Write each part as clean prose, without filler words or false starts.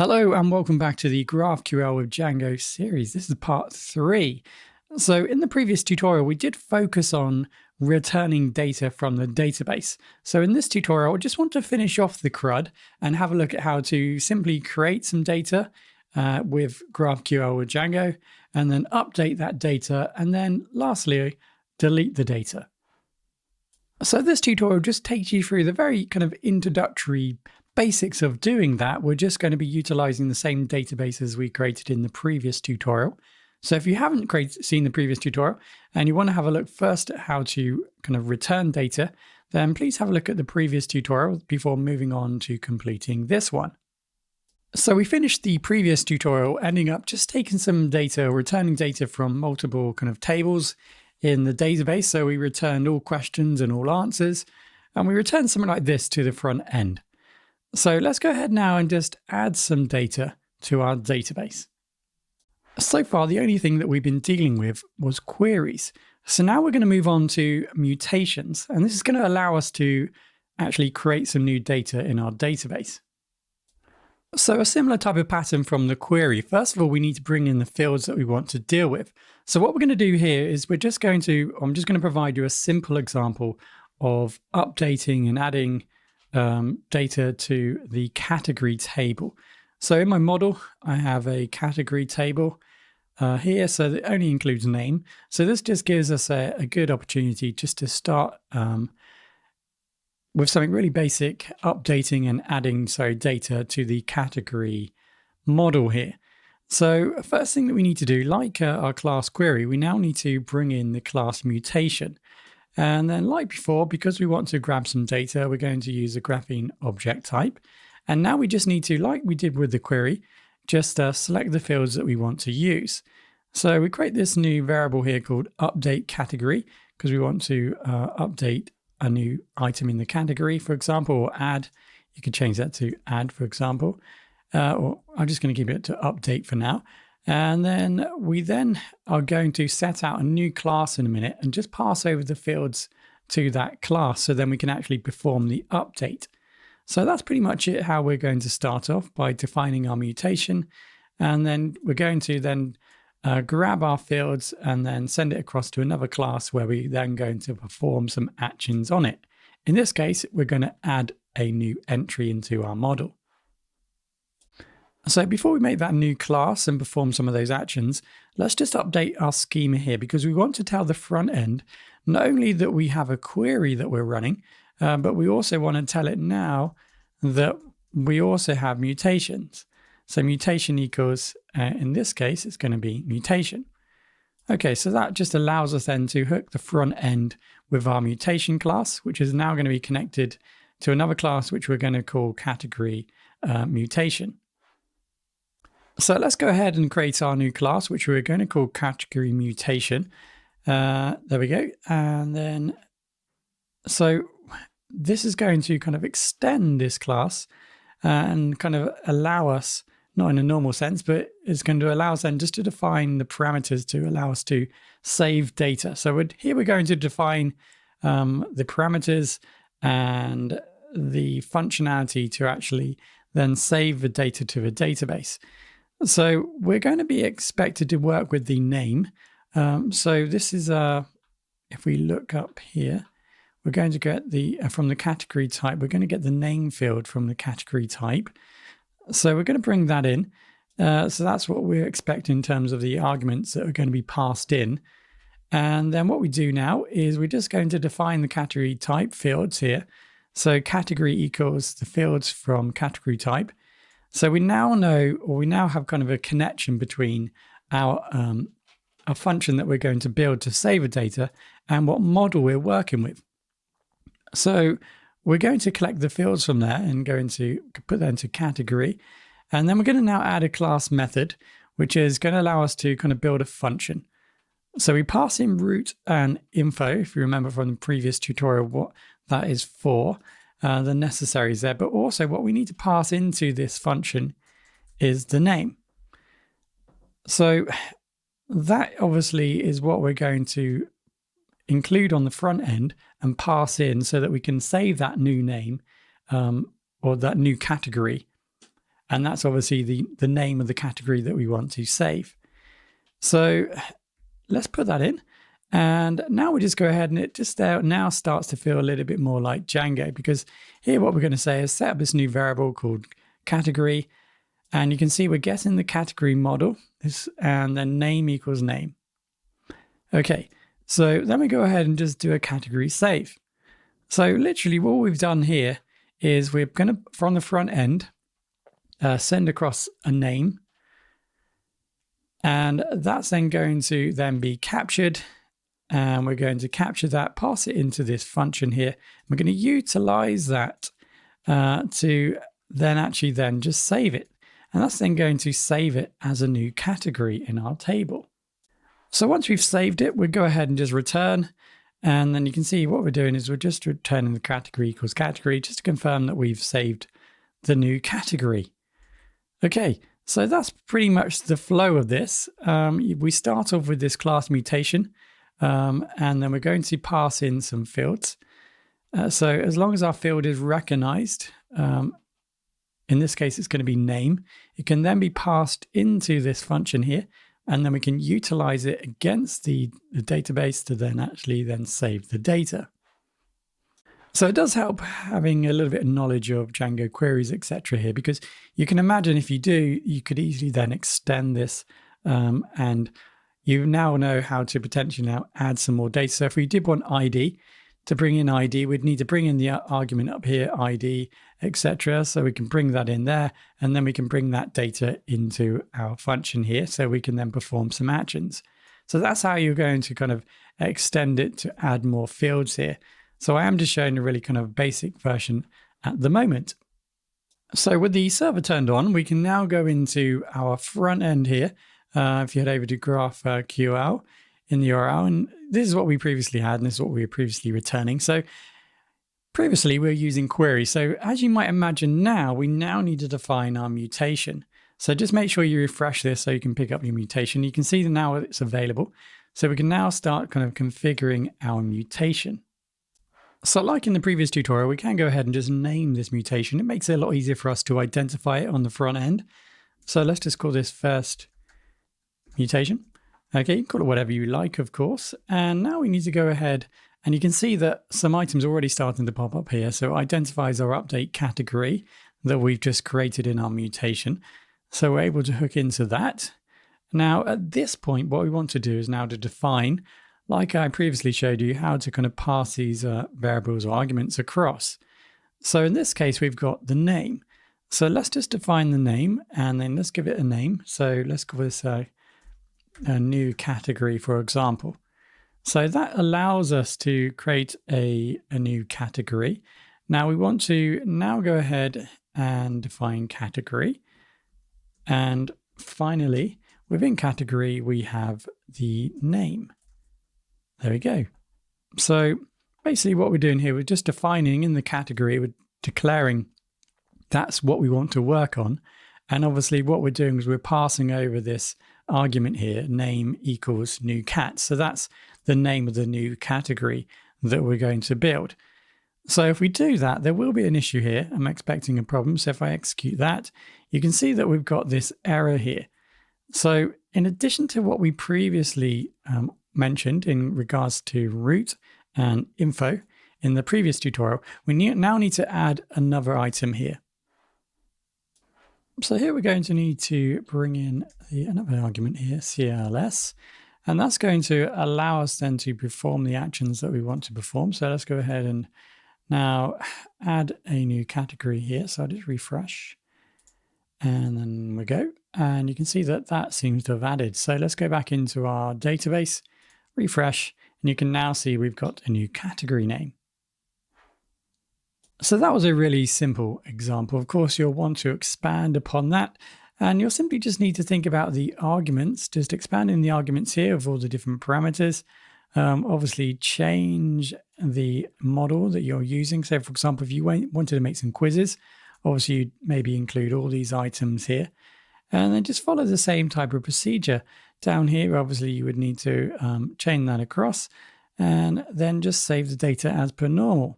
Hello and welcome back to the GraphQL with Django series. This is part 3. So in the previous tutorial, we did focus on returning data from the database. So in this tutorial, I just want to finish off the CRUD and have a look at how to simply create some data with GraphQL with Django, and then update that data, and then lastly, delete the data. So this tutorial just takes you through the very kind of introductory basics of doing that. We're just going to be utilizing the same database as we created in the previous tutorial. So if you haven't seen the previous tutorial and you want to have a look first at how to kind of return data, then please have a look at the previous tutorial before moving on to completing this one. So we finished the previous tutorial ending up just taking some data, returning data from multiple kind of tables in the database. So we returned all questions and all answers, and we returned something like this to the front end. So let's go ahead now and just add some data to our database. So far, the only thing that we've been dealing with was queries. So now we're going to move on to mutations, and this is going to allow us to actually create some new data in our database. So a similar type of pattern from the query. First of all, we need to bring in the fields that we want to deal with. So what we're going to do here is I'm just going to provide you a simple example of updating and adding data to the category table. So in my model, I have a category table here, so that only includes name. So this just gives us a good opportunity just to start with something really basic, updating and adding data to the category model here. So first thing that we need to do, like our class query, we now need to bring in the class mutation. And then like before, because we want to grab some data, we're going to use a graphene object type. And now we just need to, like we did with the query, just select the fields that we want to use. So we create this new variable here called update category, because we want to update a new item in the category, for example, or add. You could change that to add, for example, or I'm just going to keep it to update for now. And then we are going to set out a new class in a minute and just pass over the fields to that class, so then we can actually perform the update. So that's pretty much it, how we're going to start off by defining our mutation. And then we're going to grab our fields and then send it across to another class where we then going to perform some actions on it. In this case, we're going to add a new entry into our model. So before we make that new class and perform some of those actions, let's just update our schema here, because we want to tell the front end not only that we have a query that we're running, but we also want to tell it now that we also have mutations. So mutation equals, in this case, it's going to be mutation. Okay, so that just allows us then to hook the front end with our mutation class, which is now going to be connected to another class, which we're going to call category mutation. So let's go ahead and create our new class, which we're going to call category mutation. There we go. And then, so this is going to kind of extend this class and kind of allow us, not in a normal sense, but it's going to allow us then just to define the parameters to allow us to save data. So here we're going to define the parameters and the functionality to actually then save the data to the database. So we're going to be expected to work with the name. So this is, if we look up here, we're going to get from the category type, we're going to get the name field from the category type. So we're going to bring that in. So that's what we're expecting in terms of the arguments that are going to be passed in. And then what we do now is we're just going to define the category type fields here. So category equals the fields from category type. So we now know, or we now have kind of a connection between our function that we're going to build to save the data and what model we're working with. So we're going to collect the fields from there and going to put that into category. And then we're going to now add a class method, which is going to allow us to kind of build a function. So we pass in root and info, if you remember from the previous tutorial what that is for. The necessaries there, but also what we need to pass into this function is the name. So that obviously is what we're going to include on the front end and pass in so that we can save that new name or that new category And that's obviously the name of the category that we want to save. So let's put that in. And now we just go ahead and it just now starts to feel a little bit more like Django, because here what we're going to say is set up this new variable called category. And you can see we're getting the category model and then name equals name. Okay, so then we go ahead and just do a category save. So literally what we've done here is we're going to, from the front end, send across a name. And that's then going to then be captured. And we're going to capture that, pass it into this function here. We're going to utilize that to then actually then just save it. And that's then going to save it as a new category in our table. So once we've saved it, we'll go ahead and just return. And then you can see what we're doing is we're just returning the category equals category just to confirm that we've saved the new category. Okay, so that's pretty much the flow of this. We start off with this class mutation, and then we're going to pass in some fields. So as long as our field is recognized, in this case, it's going to be name. It can then be passed into this function here, and then we can utilize it against the database to then actually then save the data. So it does help having a little bit of knowledge of Django queries, etc. here, because you can imagine if you do, you could easily then extend this and you now know how to potentially now add some more data. So if we did want ID, to bring in ID, we'd need to bring in the argument up here, ID, etc. So we can bring that in there, and then we can bring that data into our function here so we can then perform some actions. So that's how you're going to kind of extend it to add more fields here. So I am just showing a really kind of basic version at the moment. So with the server turned on, we can now go into our front end here. If you head over to GraphQL in the URL, and this is what we previously had, and this is what we were previously returning. So previously we were using query. So as you might imagine now, we now need to define our mutation. So just make sure you refresh this so you can pick up your mutation. You can see that now it's available. So we can now start kind of configuring our mutation. So like in the previous tutorial, we can go ahead and just name this mutation. It makes it a lot easier for us to identify it on the front end. So let's just call this first mutation. Okay, you can call it whatever you like, of course. And now we need to go ahead, and you can see that some items are already starting to pop up here. So it identifies our update category that we've just created in our mutation. So we're able to hook into that. Now at this point, what we want to do is now to define, like I previously showed you, how to kind of pass these variables or arguments across. So in this case, we've got the name. So let's just define the name, and then let's give it a name. So let's call this a new category, for example. So that allows us to create a new category. Now we want to now go ahead and define category. And finally, within category, we have the name. There we go. So basically what we're doing here, we're just defining in the category, we're declaring that's what we want to work on. And obviously what we're doing is we're passing over this argument here, name equals new cat. So that's the name of the new category that we're going to build. So if we do that, there will be an issue here. I'm expecting a problem. So if I execute that, you can see that we've got this error here. So in addition to what we previously mentioned in regards to root and info in the previous tutorial, we now need to add another item here. So here we're going to need to bring in another argument here, CLS, and that's going to allow us then to perform the actions that we want to perform. So let's go ahead and now add a new category here. So I'll just refresh, and then we go, and you can see that that seems to have added. So let's go back into our database, refresh, and you can now see we've got a new category name. So that was a really simple example. Of course, you'll want to expand upon that, and you'll simply just need to think about the arguments, just expanding the arguments here of all the different parameters. Obviously, change the model that you're using. So, for example, if you wanted to make some quizzes, obviously you'd maybe include all these items here, and then just follow the same type of procedure. Down here, obviously, you would need to chain that across, and then just save the data as per normal.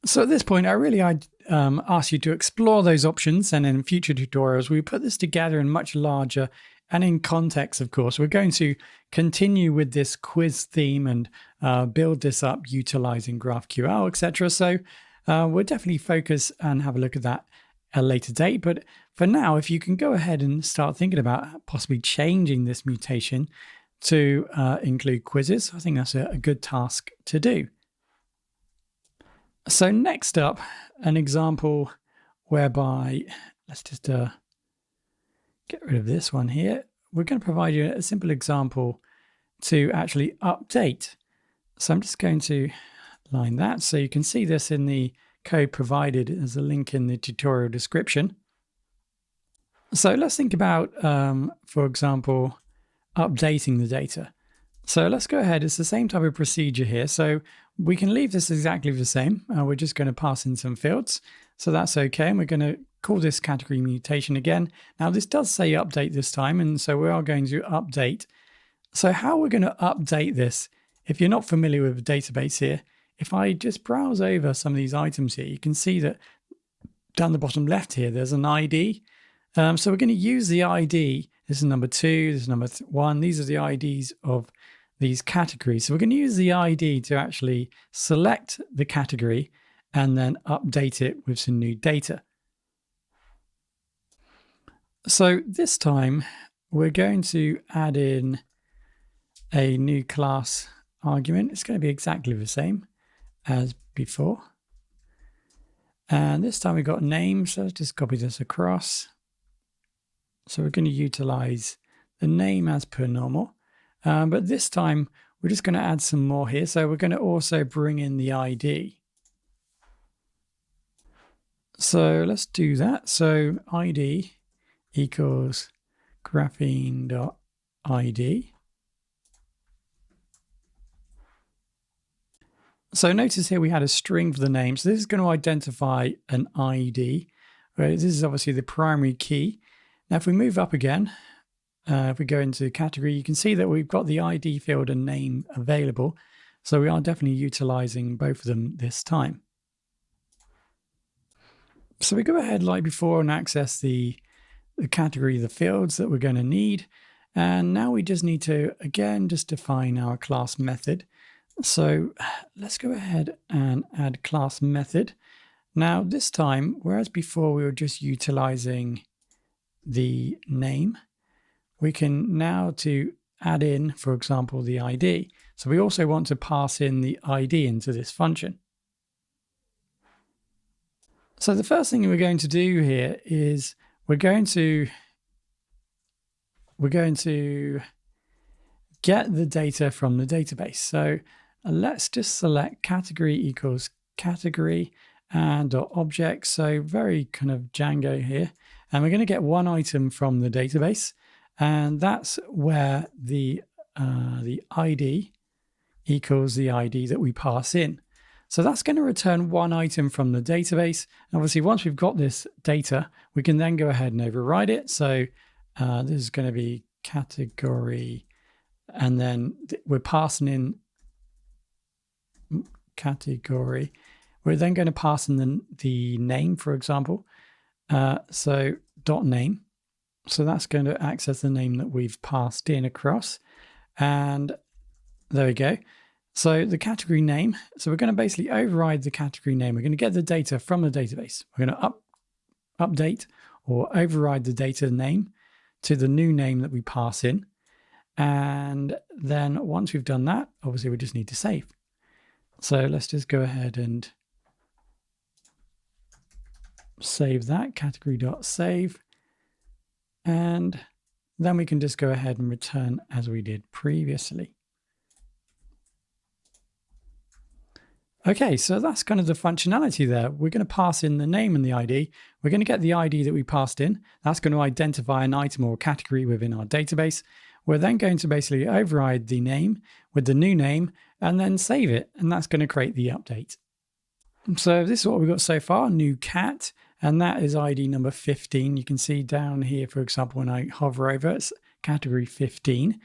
So at this point, I'd ask you to explore those options, and in future tutorials, we put this together in much larger and in context, of course. We're going to continue with this quiz theme and build this up utilizing GraphQL, etc. So we'll definitely focus and have a look at that at a later date. But for now, if you can go ahead and start thinking about possibly changing this mutation to include quizzes, I think that's a good task to do. So next up, an example whereby, let's just get rid of this one here. We're going to provide you a simple example to actually update. So I'm just going to line that. So you can see this in the code provided as a link in the tutorial description. So let's think about, for example, updating the data. So let's go ahead. It's the same type of procedure here. So we can leave this exactly the same. We're just going to pass in some fields. So that's okay. And we're going to call this category mutation again. Now this does say update this time. And so we are going to update. So how we're going to update this, if you're not familiar with the database here, if I just browse over some of these items here, you can see that down the bottom left here, there's an ID. So we're going to use the ID. This is number 2, this is number 1. These are the IDs of these categories. So we're going to use the ID to actually select the category and then update it with some new data. So this time we're going to add in a new class argument. It's going to be exactly the same as before. And this time we've got name. So let's just copy this across. So we're going to utilize the name as per normal. But this time, we're just going to add some more here. So we're going to also bring in the ID. So let's do that. So ID equals graphene.id. So notice here we had a string for the name. So this is going to identify an ID. Right? This is obviously the primary key. Now, if we move up again, if we go into category, you can see that we've got the ID field and name available. So we are definitely utilizing both of them this time. So we go ahead like before and access the category, the fields that we're going to need. And now we just need to, again, just define our class method. So let's go ahead and add class method. Now this time, whereas before we were just utilizing the name, we can now to add in, for example, the ID. So we also want to pass in the ID into this function. So the first thing we're going to do here is we're going to get the data from the database. So let's just select category equals category and object. So very kind of Django here. And we're going to get one item from the database. And that's where the ID equals the ID that we pass in. So that's going to return one item from the database. And obviously, once we've got this data, we can then go ahead and override it. So this is going to be category, and then we're passing in category. We're then going to pass in the name, for example. So .name. So that's going to access the name that we've passed in across. And there we go. So the category name. So we're going to basically override the category name. We're going to get the data from the database. We're going to update or override the data name to the new name that we pass in. And then once we've done that, obviously we just need to save. So let's just go ahead and save that, category.save. And then we can just go ahead and return as we did previously. Okay, so that's kind of the functionality there. We're going to pass in the name and the ID. We're going to get the ID that we passed in. That's going to identify an item or category within our database. We're then going to basically override the name with the new name and then save it. And that's going to create the update. So this is what we've got so far, new cat. And that is ID number 15. You can see down here, for example, when I hover over, it's category 15.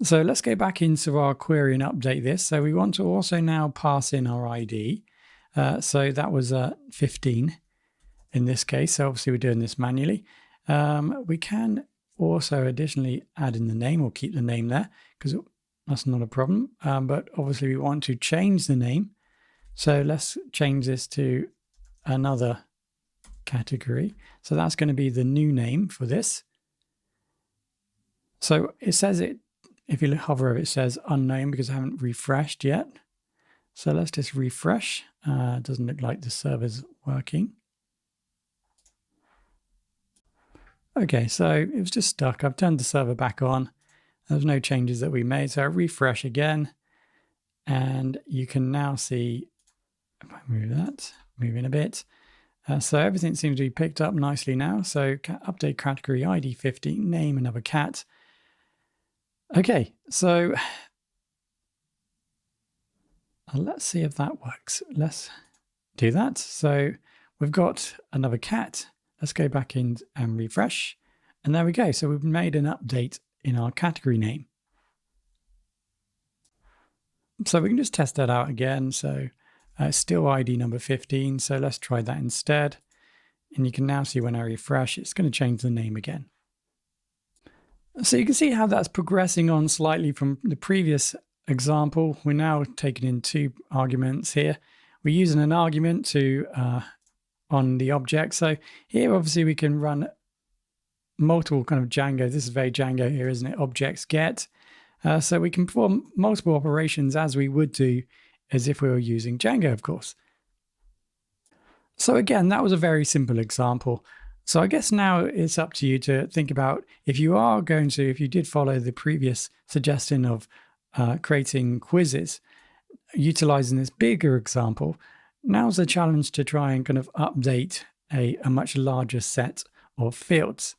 So let's go back into our query and update this. So we want to also now pass in our ID. So that was 15 in this case. So obviously we're doing this manually. We can also additionally add in the name or keep the name there because that's not a problem. But obviously we want to change the name. So let's change this to another category. So that's going to be the new name for this. So it says it, if you hover over it, says unknown because I haven't refreshed yet. So let's just refresh. It doesn't look like the server's working. Okay, so it was just stuck. I've turned the server back on. There's no changes that we made. So I refresh again. And you can now see, if I move that, move in a bit. So everything seems to be picked up nicely now. So update category ID 15, name another cat. Okay, so let's see if that works. Let's do that. So we've got another cat. Let's go back in and refresh. And there we go. So we've made an update in our category name. So we can just test that out again. So still ID number 15. So let's try that instead. And you can now see when I refresh, it's going to change the name again. So you can see how that's progressing on slightly from the previous example. We're now taking in 2 arguments here. We're using an argument to on the object. So here, obviously, we can run multiple kind of Django. This is very Django here, isn't it? Objects get. So we can perform multiple operations as we would do as if we were using Django, of course. So again, that was a very simple example. So I guess now it's up to you to think about if you did follow the previous suggestion of creating quizzes, utilizing this bigger example, now's the challenge to try and kind of update a much larger set of fields.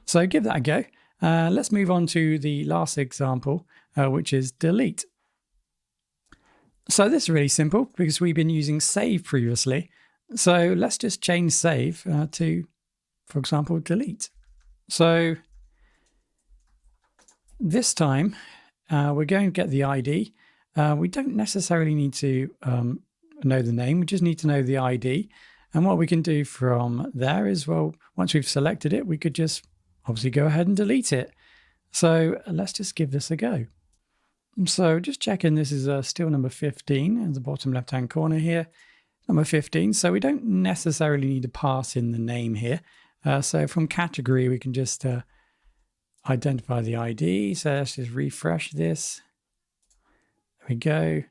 So give that a go. Let's move on to the last example, which is delete. So this is really simple because we've been using save previously. So let's just change save to, for example, delete. So this time we're going to get the ID. We don't necessarily need to know the name. We just need to know the ID. And what we can do from there is, well, once we've selected it, we could just obviously go ahead and delete it. So let's just give this a go. So just checking, this is still number 15 in the bottom left-hand corner here. Number 15, so we don't necessarily need to pass in the name here. So from category, we can just identify the ID. So let's just refresh this. There we go.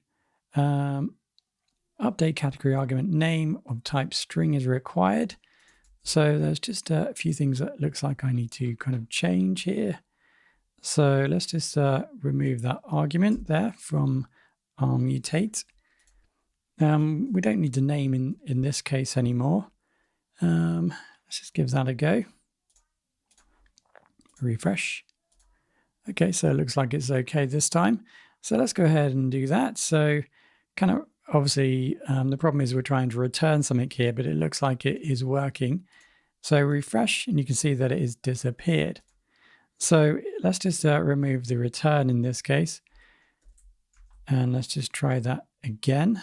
Update category argument name of type string is required. So there's just a few things that looks like I need to kind of change here. So let's just remove that argument there from our mutate. We don't need the name in this case anymore. Let's just give that a go. Refresh. Okay, so it looks like it's okay this time. So let's go ahead and do that. So kind of obviously the problem is we're trying to return something here, but it looks like it is working. So refresh and you can see that it has disappeared. So let's just remove the return in this case. And let's just try that again,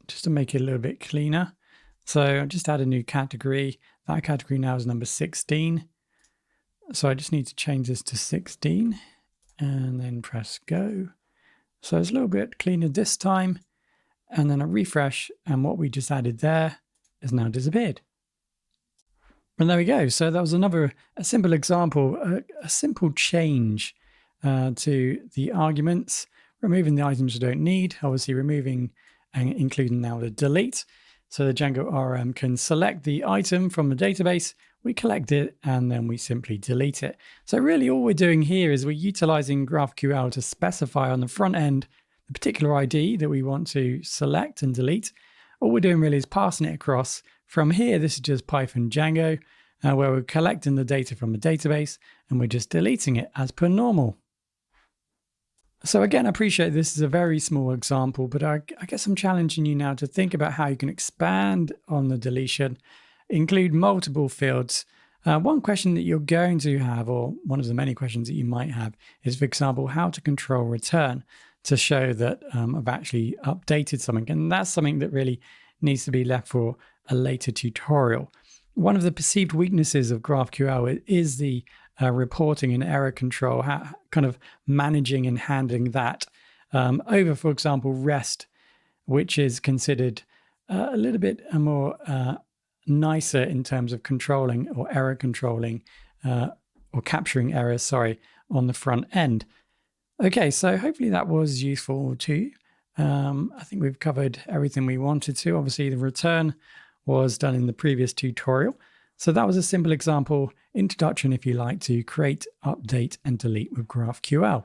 just to make it a little bit cleaner. So I just add a new category. That category now is number 16. So I just need to change this to 16 and then press go. So it's a little bit cleaner this time. And then I refresh and what we just added there is now disappeared. And there we go. So that was a simple example, a simple change to the arguments, removing the items we don't need, obviously removing and including now the delete. So the Django RM can select the item from the database, we collect it, and then we simply delete it. So really all we're doing here is we're utilizing GraphQL to specify on the front end the particular ID that we want to select and delete. All we're doing really is passing it across. From here, this is just Python Django, where we're collecting the data from the database and we're just deleting it as per normal. So again, I appreciate this is a very small example, but I guess I'm challenging you now to think about how you can expand on the deletion, include multiple fields. One question that you're going to have, or one of the many questions that you might have, is, for example, how to control return. to show that I've actually updated something. And that's something that really needs to be left for a later tutorial. One of the perceived weaknesses of GraphQL is the reporting and error control, kind of managing and handling that over, for example, REST, which is considered a little bit more nicer in terms of controlling or error controlling or capturing errors, sorry, on the front end. Okay, so hopefully that was useful to you. I think we've covered everything we wanted to. Obviously, the return was done in the previous tutorial. So that was a simple example, introduction if you like, to create, update, and delete with GraphQL.